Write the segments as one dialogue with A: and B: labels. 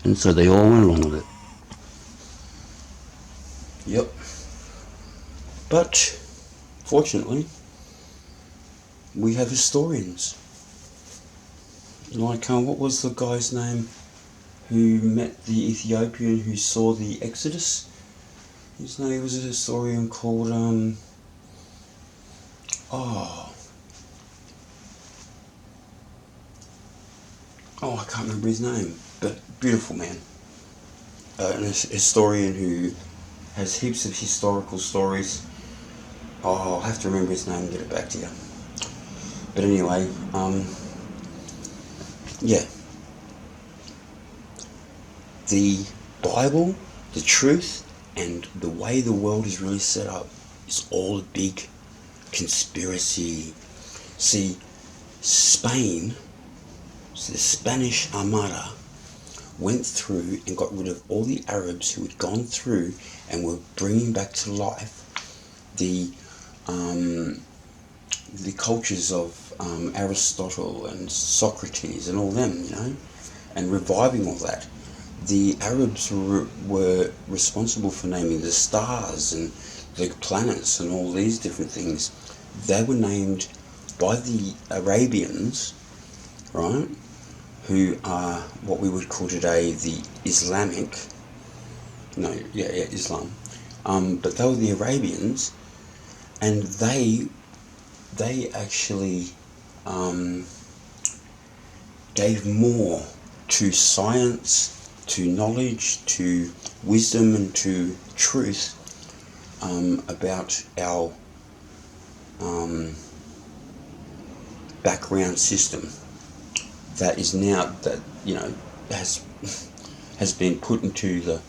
A: And so they all went along with it. Yep. But, fortunately, we have historians. Like, what was the guy's name who met the Ethiopian who saw the Exodus? His name was a historian called, I can't remember his name, but beautiful man. An historian who has heaps of historical stories. I'll have to remember his name and get it back to you. But anyway, yeah. The Bible, the truth, and the way the world is really set up is all a big conspiracy. See, Spain, the Spanish Armada, went through and got rid of all the Arabs who had gone through and were bringing back to life the cultures of Aristotle and Socrates and all them, and reviving all that. The Arabs were responsible for naming the stars and the planets and all these different things. They were named by the Arabians, right, who are what we would call today the Islam. But they were the Arabians, and they actually gave more to science, to knowledge, to wisdom, and to truth about our background system that is now has been put into the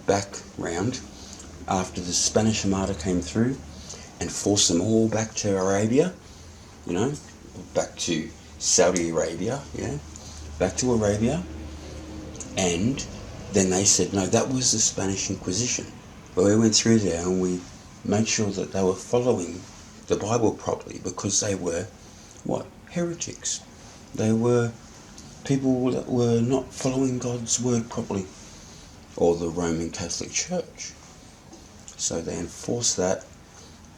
A: background after the Spanish Armada came through and forced them all back to Arabia, back to Saudi Arabia, back to Arabia. And then they said, no, that was the Spanish Inquisition. But we went through there and we made sure that they were following the Bible properly, because they were, heretics. They were people that were not following God's word properly, or the Roman Catholic Church. So they enforced that.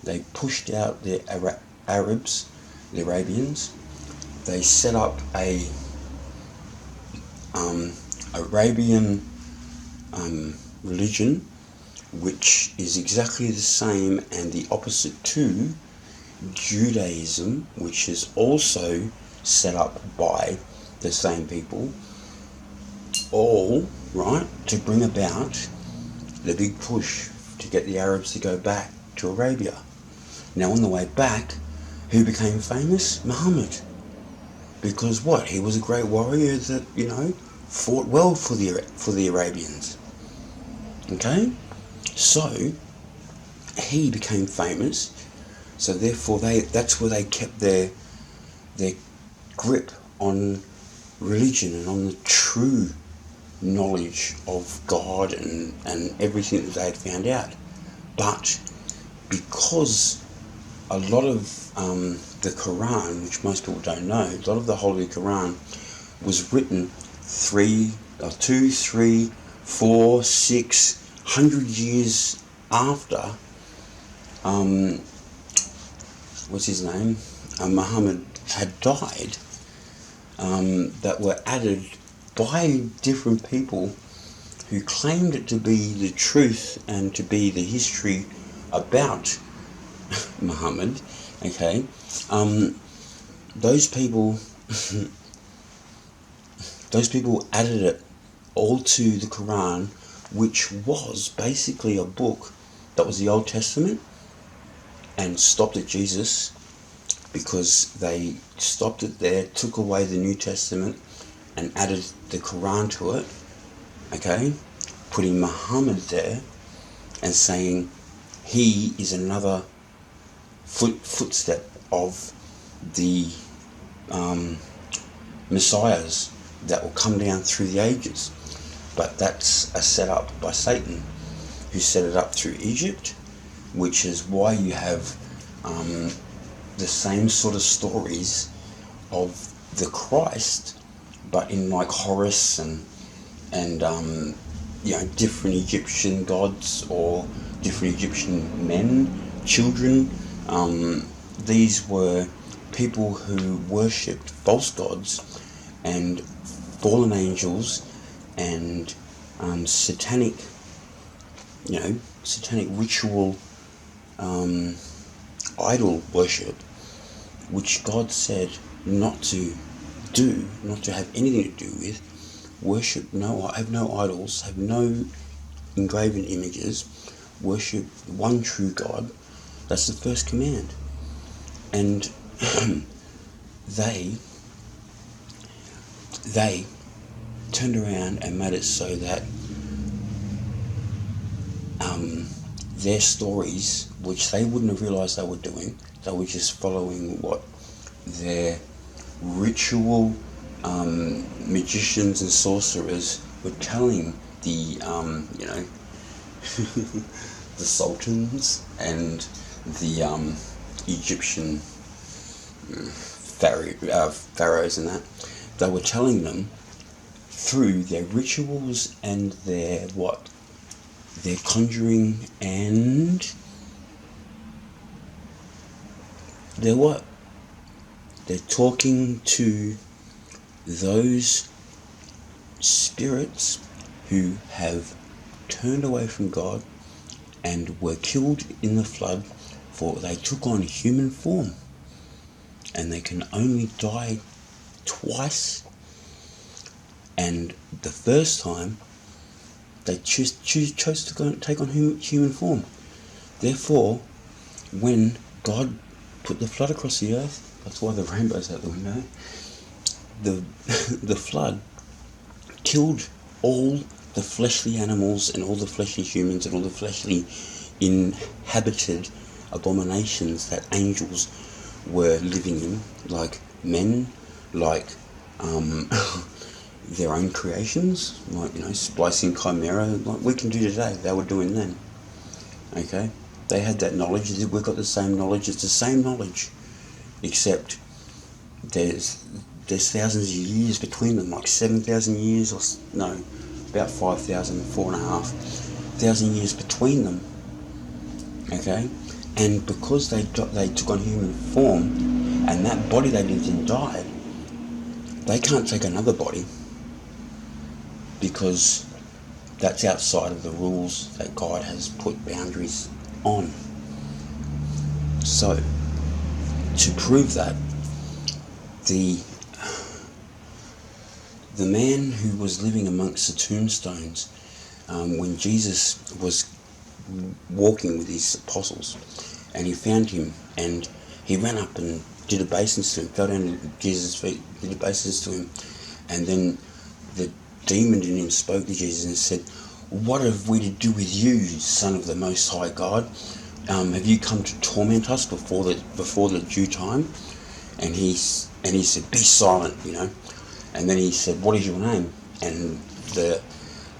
A: They pushed out the Arabs, the Arabians. They set up a Arabian religion, which is exactly the same and the opposite to Judaism, which is also set up by the same people, all right, to bring about the big push to get the Arabs to go back to Arabia. Now, on the way back, who became famous? Muhammad. Because he was a great warrior that, fought well for the Arabians. Okay? So, he became famous. So therefore that's where they kept their grip on religion and on the true knowledge of God and everything that they had found out. But because a lot of the Quran, which most people don't know, a lot of the Holy Quran was written 2, 3, 4, 600 years after Muhammad had died, that were added by different people who claimed it to be the truth and to be the history about Muhammad. Okay, those people added it all to the Quran, which was basically a book that was the Old Testament, and stopped at Jesus, because they stopped it there, took away the New Testament and added the Quran to it, okay, putting Muhammad there and saying he is another footstep of the messiahs that will come down through the ages. But that's a setup by Satan, who set it up through Egypt, which is why you have the same sort of stories of the Christ, but in like Horus and and different Egyptian gods or different Egyptian men, children. These were people who worshipped false gods and fallen angels and satanic ritual idol worship, which God said not to do, not to have anything to do with. Worship have no idols, have no engraven images, worship one true God. That's the first command. And they turned around and made it so that their stories, which they wouldn't have realised they were doing, they were just following what their ritual magicians and sorcerers were telling the the sultans and the Egyptian pharaohs and that. They were telling them through their rituals and their conjuring and they're talking to those spirits who have turned away from God and were killed in the flood, for they took on human form, and they can only die twice. And the first time they chose to take on human form. Therefore, when God put the flood across the earth, that's why the rainbow's out the window, the flood killed all the fleshly animals and all the fleshly humans and all the fleshly inhabited abominations that angels were living in, like men, like their own creations, like splicing chimera, like we can do today. They were doing then. Okay, they had that knowledge. We've got the same knowledge. It's the same knowledge, except there's thousands of years between them, like 7,000 years, or no, about 5,000, 4,500 years between them. Okay, and because they took on human form, and that body they lived in died, they can't take another body, because that's outside of the rules that God has put boundaries on. So, to prove that, the man who was living amongst the tombstones, when Jesus was walking with his apostles, and he found him, and he ran up and did obeisance to him, fell down at Jesus' feet, did obeisance to him, and then the demon in him spoke to Jesus and said, "What have we to do with you, Son of the Most High God? Have you come to torment us before the due time?" And he said, "Be silent," And then he said, "What is your name?" And the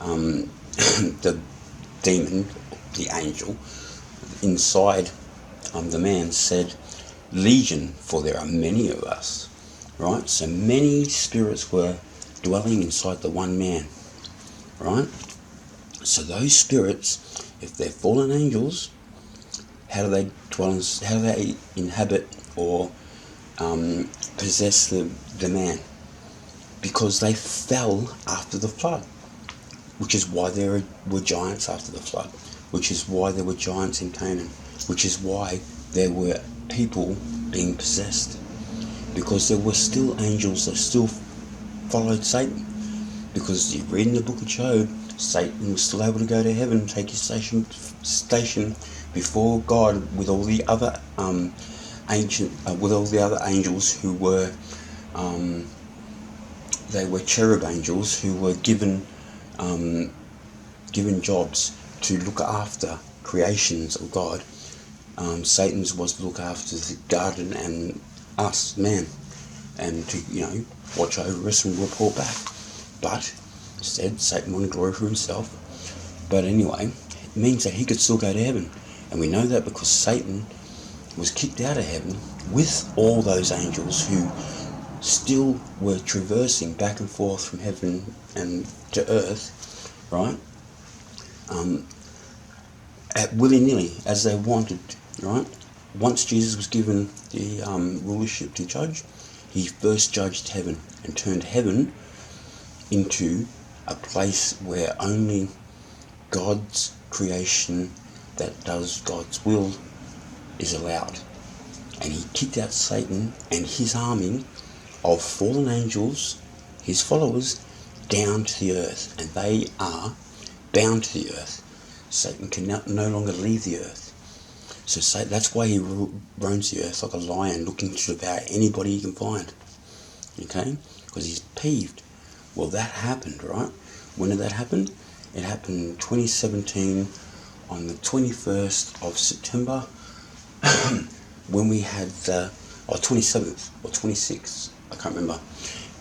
A: the demon, the angel, inside the man said, "Legion, for there are many of us." Right? So many spirits were dwelling inside the one man. Right? So those spirits, if they're fallen angels, how do they inhabit or possess the man? Because they fell after the flood, which is why there were giants after the flood, which is why there were giants in Canaan, which is why there were people being possessed, because there were still angels that still followed Satan. Because you read in the book of Job, Satan was still able to go to heaven and take his station before God with all the other with all the other angels who were they were cherub angels who were given jobs to look after creations of God. Satan's was to look after the garden and us, man, and to watch over us and report back. But instead, Satan wanted glory for himself. But anyway, it means that he could still go to heaven, and we know that because Satan was kicked out of heaven with all those angels who still were traversing back and forth from heaven and to earth, right? At willy-nilly, as they wanted, right? Once Jesus was given the rulership to judge, he first judged heaven and turned heaven into a place where only God's creation that does God's will is allowed. And he kicked out Satan and his army of fallen angels, his followers, down to the earth. And they are bound to the earth. Satan can no longer leave the earth. So that's why he roams the earth like a lion, looking to devour anybody he can find. Okay? Because he's peeved. Well, that happened, right? When did that happen? It happened in 2017 on the 21st of September when we had the, or 27th or 26th, I can't remember.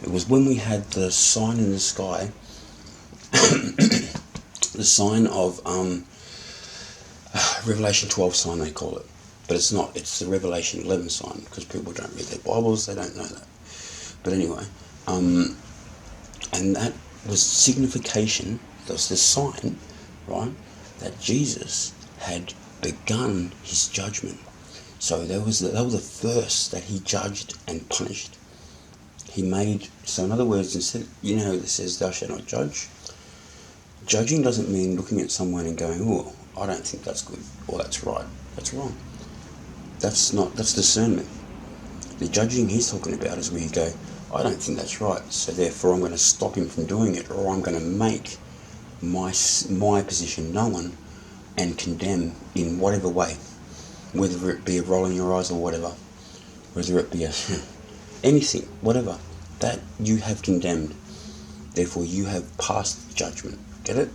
A: It was when we had the sign in the sky, the sign of Revelation 12 sign, they call it. But it's not, it's the Revelation 11 sign, because people don't read their Bibles, they don't know that. But anyway, and that was signification, that was the sign, right, that Jesus had begun his judgment. So that was the first that he judged and punished. He made, so in other words, instead, you know, it says, thou shalt not judge. Judging doesn't mean looking at someone and going, oh, I don't think that's good, or that's right. That's wrong. That's discernment. The judging he's talking about is where you go, I don't think that's right, so therefore I'm going to stop him from doing it, or I'm going to make my position known and condemn in whatever way, whether it be a rolling your eyes or whatever, whether it be a anything, whatever, that you have condemned. Therefore you have passed judgment. Get it?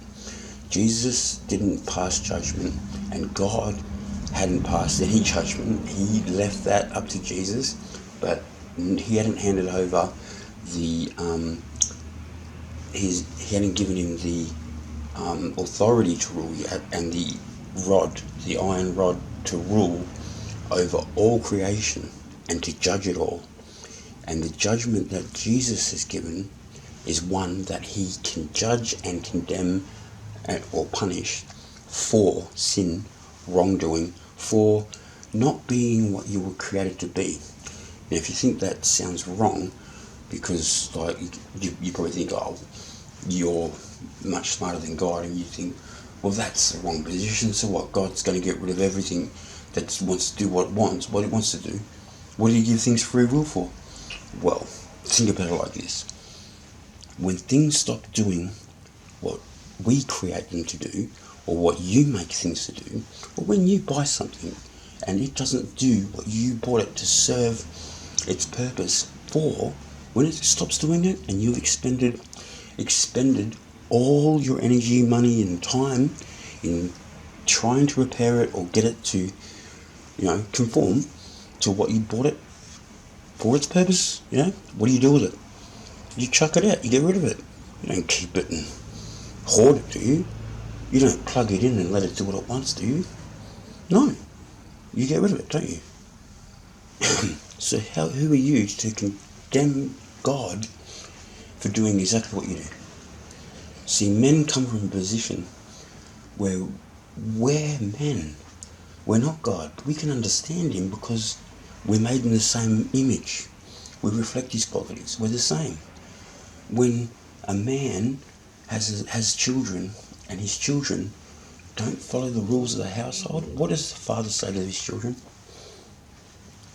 A: Jesus didn't pass judgment, and God hadn't passed any judgment. He left that up to Jesus, but he hadn't handed over the he hadn't given him the authority to rule yet, and the iron rod to rule over all creation and to judge it all. And the judgment that Jesus has given is one that he can judge and condemn or punish for sin, wrongdoing, for not being what you were created to be. Now, if you think that sounds wrong, because like you probably think, oh, you're much smarter than God, and you think, well, that's the wrong position. So what? God's going to get rid of everything that wants to do what it wants to do. What do you give things free will for? Well, think about it like this: when things stop doing what we create them to do, or what you make things to do, or when you buy something and it doesn't do what you bought it to serve its purpose for, when it stops doing it and you've expended all your energy, money and time in trying to repair it or get it to, conform to what you bought it for its purpose, what do you do with it? You chuck it out, you get rid of it. You don't keep it and hoard it, do you? You don't plug it in and let it do what it wants, do you? No. You get rid of it, don't you? So who are you to condemn God for doing exactly what you do? See, men come from a position where we're men. We're not God. We can understand him because we're made in the same image. We reflect his qualities. We're the same. When a man has children and his children don't follow the rules of the household, what does the father say to his children?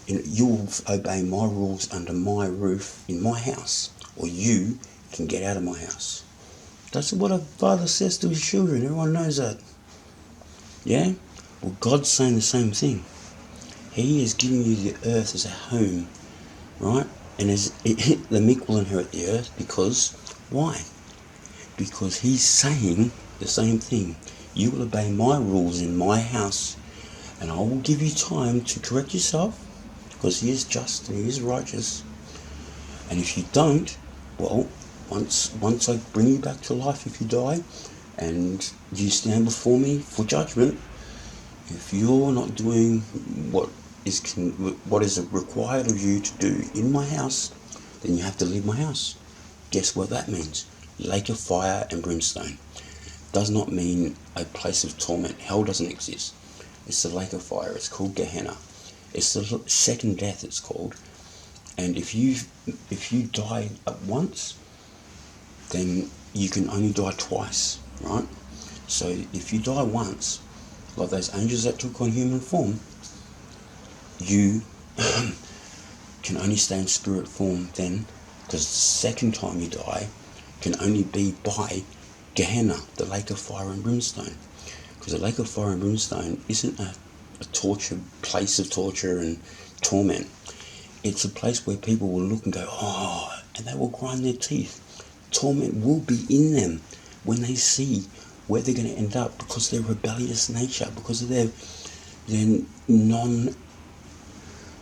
A: You'll obey my rules under my roof in my house, or you can get out of my house. That's what a father says to his children. Everyone knows that. Yeah? Well, God's saying the same thing. He is giving you the earth as a home, right? And the meek will inherit the earth because, why? Because he's saying the same thing. You will obey my rules in my house, and I will give you time to correct yourself, because he is just and he is righteous. And if you don't, well, once I bring you back to life, if you die, and you stand before me for judgment, if you're not doing what is required of you to do in my house, then you have to leave my house. Guess what that means? Lake of fire and brimstone. Does not mean a place of torment. Hell doesn't exist. It's the lake of fire. It's called Gehenna. It's the second death, it's called. And if you die at once, then you can only die twice, right? So if you die once, like those angels that took on human form, you can only stay in spirit form then, because the second time you die can only be by Gehenna, the lake of fire and brimstone. Because the lake of fire and brimstone isn't a torture, place of torture and torment. It's a place where people will look and go, oh, and they will grind their teeth. Torment will be in them when they see where they're going to end up, because of their rebellious nature, because of their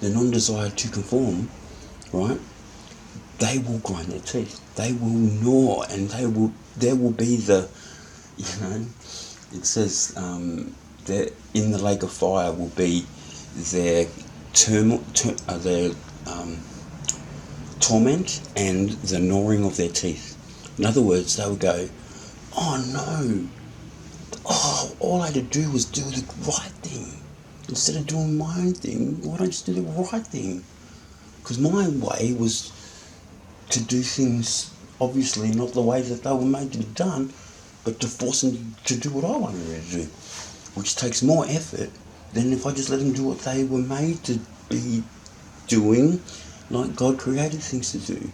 A: non-desire to conform, right? They will grind their teeth. They will gnaw, and there will be the, it says that in the lake of fire will be their torment and the gnawing of their teeth. In other words, they will go, oh no, all I had to do was do the right thing. Instead of doing my own thing, why don't I just do the right thing? Because my way was to do things, obviously not the way that they were made to be done, but to force them to do what I wanted them to do, which takes more effort than if I just let them do what they were made to be doing, like God created things to do.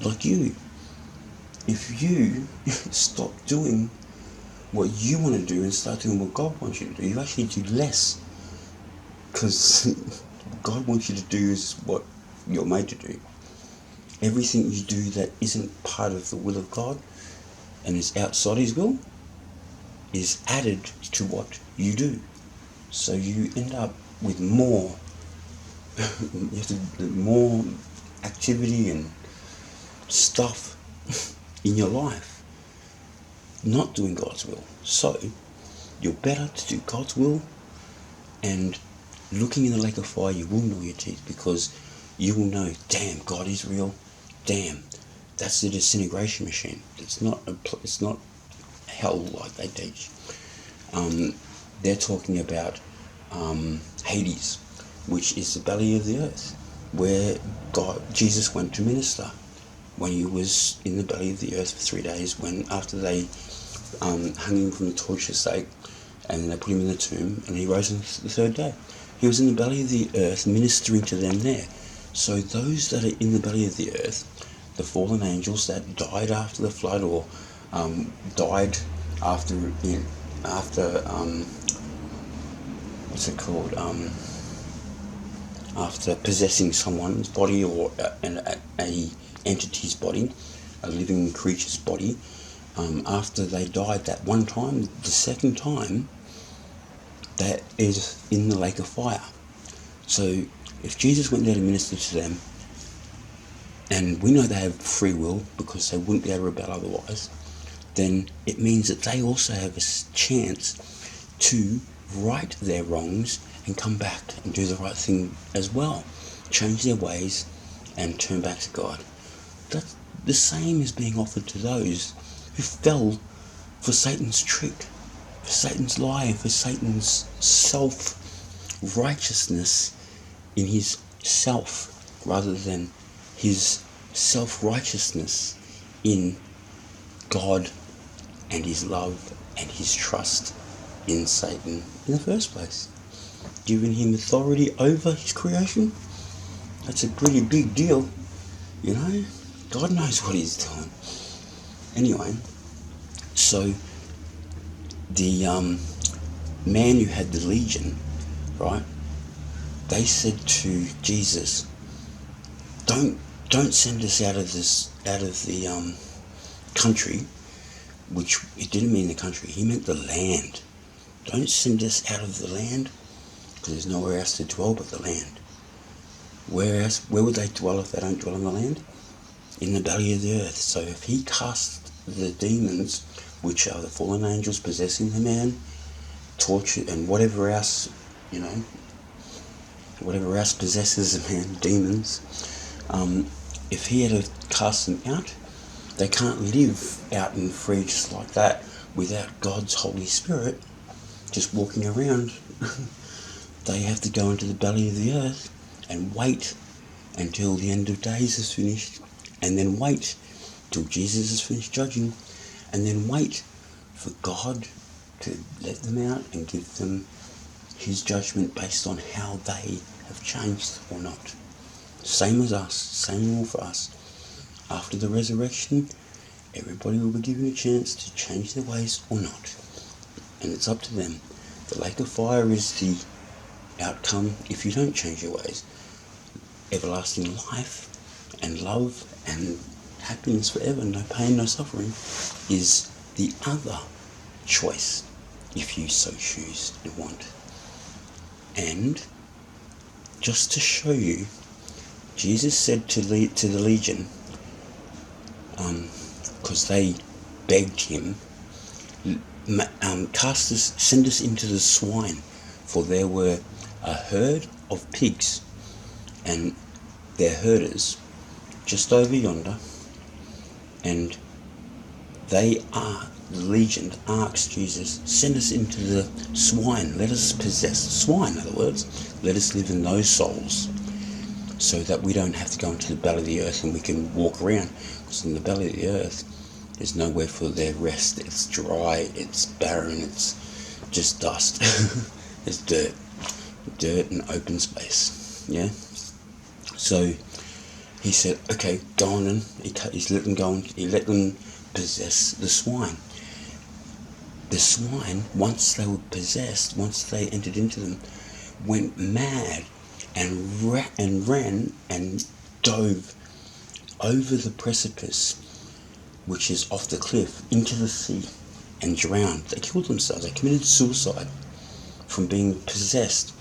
A: Like you. If you stop doing what you want to do and start doing what God wants you to do, you actually do less. Because God wants you to do is what you're made to do. Everything you do that isn't part of the will of God and is outside His will is added to what you do. So you end up with more more activity and stuff in your life not doing God's will. So you're better to do God's will, and looking in the lake of fire, you will gnaw your teeth, because you will know, damn, God is real. Damn, that's the disintegration machine. It's not hell like they teach. They're talking about Hades, which is the belly of the earth, where Jesus went to minister when He was in the belly of the earth for 3 days. When after they hung Him from the torture stake, and they put Him in the tomb, and He rose on the third day. He was in the belly of the earth ministering to them there. So those that are in the belly of the earth, the fallen angels that died after the flood, or died after what's it called? After possessing someone's body, or a entity's body, a living creature's body, after they died that one time, the second time, that is in the lake of fire. So if Jesus went there to minister to them, and we know they have free will because they wouldn't be able to rebel otherwise, then it means that they also have a chance to right their wrongs and come back and do the right thing as well, change their ways and turn back to God. That's the same is being offered to those who fell for Satan's trick, for Satan's lie, for Satan's self-righteousness in his self, rather than his self-righteousness in God and his love and his trust in Satan in the first place. Giving him authority over his creation, that's a pretty big deal, you know. God knows what He's doing. Anyway, so the man who had the legion, right, they said to Jesus, don't send us out of the country, which it didn't mean the country, He meant the land. Don't send us out of the land, because there's nowhere else to dwell but the land. Where would they dwell if they don't dwell in the land? In the belly of the earth. So if He cast the demons, which are the fallen angels possessing the man, torture and whatever else, whatever else possesses a man, demons, if he had cast them out, they can't live out and free just like that without God's Holy Spirit just walking around. They have to go into the belly of the earth and wait until the end of days is finished, and then wait till Jesus is finished judging, and then wait for God to let them out and give them his judgment based on how they have changed or not. Same as us, same rule for us. After the resurrection, everybody will be given a chance to change their ways or not. And it's up to them. The lake of fire is the outcome if you don't change your ways. Everlasting life and love and happiness forever, no pain, no suffering, is the other choice if you so choose and want. And just to show you, Jesus said to the legion, because they begged him, send us into the swine, for there were a herd of pigs, and their herders just over yonder, and the legion asked Jesus, send us into the swine, let us possess swine, in other words, let us live in those souls, so that we don't have to go into the belly of the earth and we can walk around, because in the belly of the earth there's nowhere for their rest. It's dry, it's barren, it's just dust. It's dirt and open space. Yeah. So he said, okay, go on, and he let them go, and he let them possess the swine. The swine, once they were possessed, once they entered into them, went mad and ran and dove over the precipice, which is off the cliff, into the sea, and drowned. They killed themselves. They committed suicide from being possessed.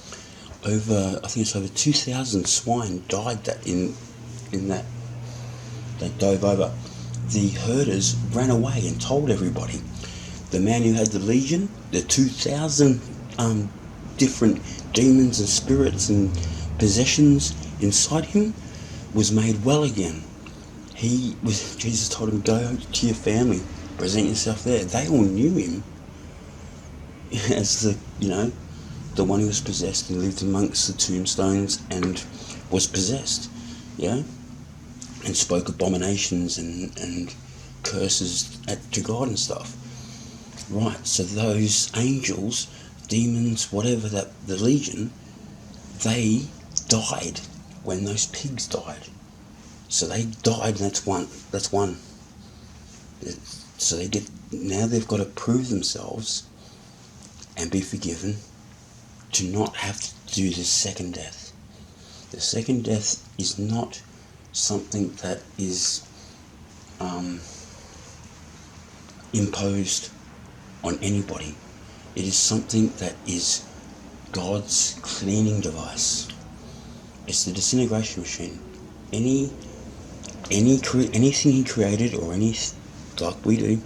A: I think it's over 2,000 swine died in that. They dove over. The herders ran away and told everybody. The man who had the legion, the 2,000 different demons and spirits and possessions inside him, was made well again. Jesus told him, go to your family, present yourself there. They all knew him as the one who was possessed and lived amongst the tombstones and was possessed, and spoke abominations and curses to God and stuff. Right, so those angels, demons, whatever, the legion, they died when those pigs died. So they died, and that's one. So now they've got to prove themselves and be forgiven to not have to do the second death. The second death is not something that is imposed on anybody. It is something that is God's cleaning device. It's the disintegration machine. Anything he created, or like we do,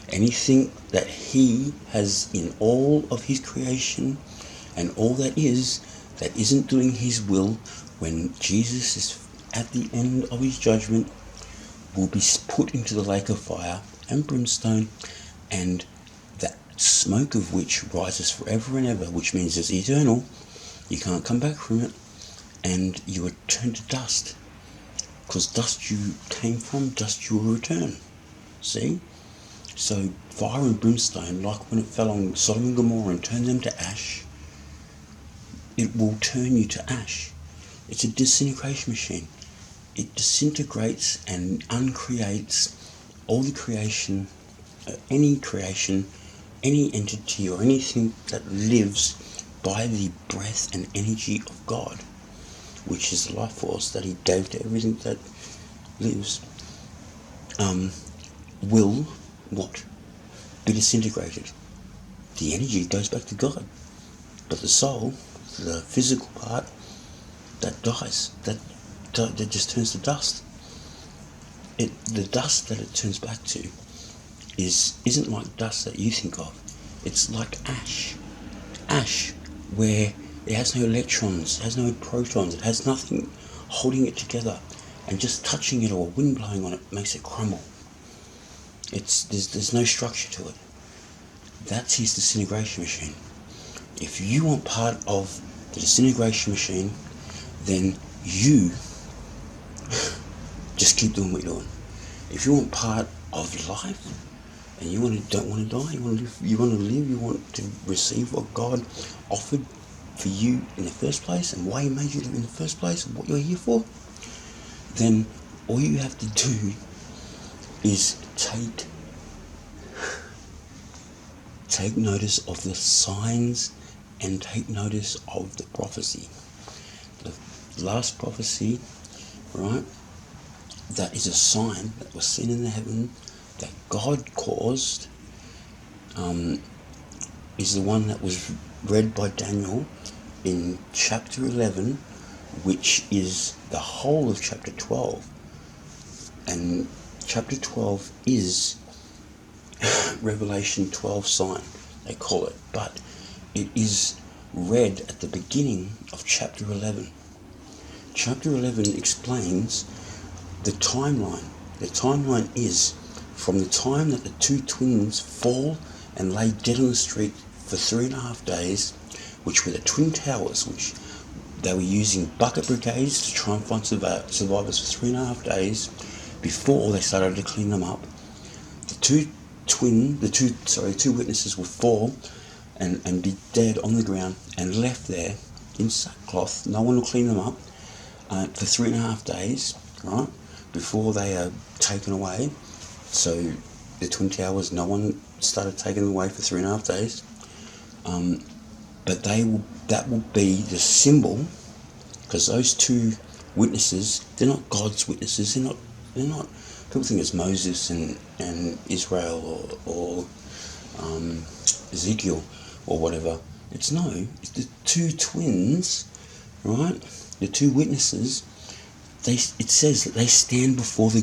A: anything that he has in all of his creation and all that isn't doing his will, when Jesus is at the end of his judgment, will be put into the lake of fire and brimstone, and that smoke of which rises forever and ever, which means it's eternal. You can't come back from it, and you are turned to dust, because dust you came from, dust you will return. See? So fire and brimstone, like when it fell on Sodom and Gomorrah and turned them to ash, it will turn you to ash. It's a disintegration machine. It disintegrates and uncreates all the creation, any entity or anything that lives by the breath and energy of God, which is the life force that he gave to everything that lives, will be disintegrated. The energy goes back to God, but the soul, the physical part, that dies, that just turns to dust. The dust that it turns back to isn't like dust that you think of. It's like ash, where it has no electrons, it has no protons, it has nothing holding it together. and just touching it or wind blowing on it makes it crumble. There's no structure to it. That's his disintegration machine. If you want part of the disintegration machine, then you just keep doing what you're doing. If you want part of life, and you don't want to die, you want to live, you want to receive what God offered for you in the first place, and why He made you live in the first place, and what you're here for, then all you have to do is take notice of the signs and take notice of the prophecy. The last prophecy, right, that is a sign that was seen in the heaven that God caused, is the one that was read by Daniel in chapter 11, which is the whole of chapter 12. And chapter 12 is Revelation 12 sign, they call it, but it is read at the beginning of chapter 11. Chapter 11 explains the timeline. The timeline is from the time that the two twins fall and lay dead on the street for 3.5 days, which were the Twin Towers, which they were using bucket brigades to try and find survivors for 3.5 days before they started to clean them up. The two witnesses will fall and be dead on the ground and left there in sackcloth. No one will clean them up for 3.5 days, right, before they are taken away. So the Twin Towers, no one started taking them away for 3.5 days. But that will be the symbol, because those two witnesses, they're not God's witnesses. They're not. People think it's Moses and Israel or Ezekiel or whatever. It's the two twins, right? The two witnesses. It says that they stand before the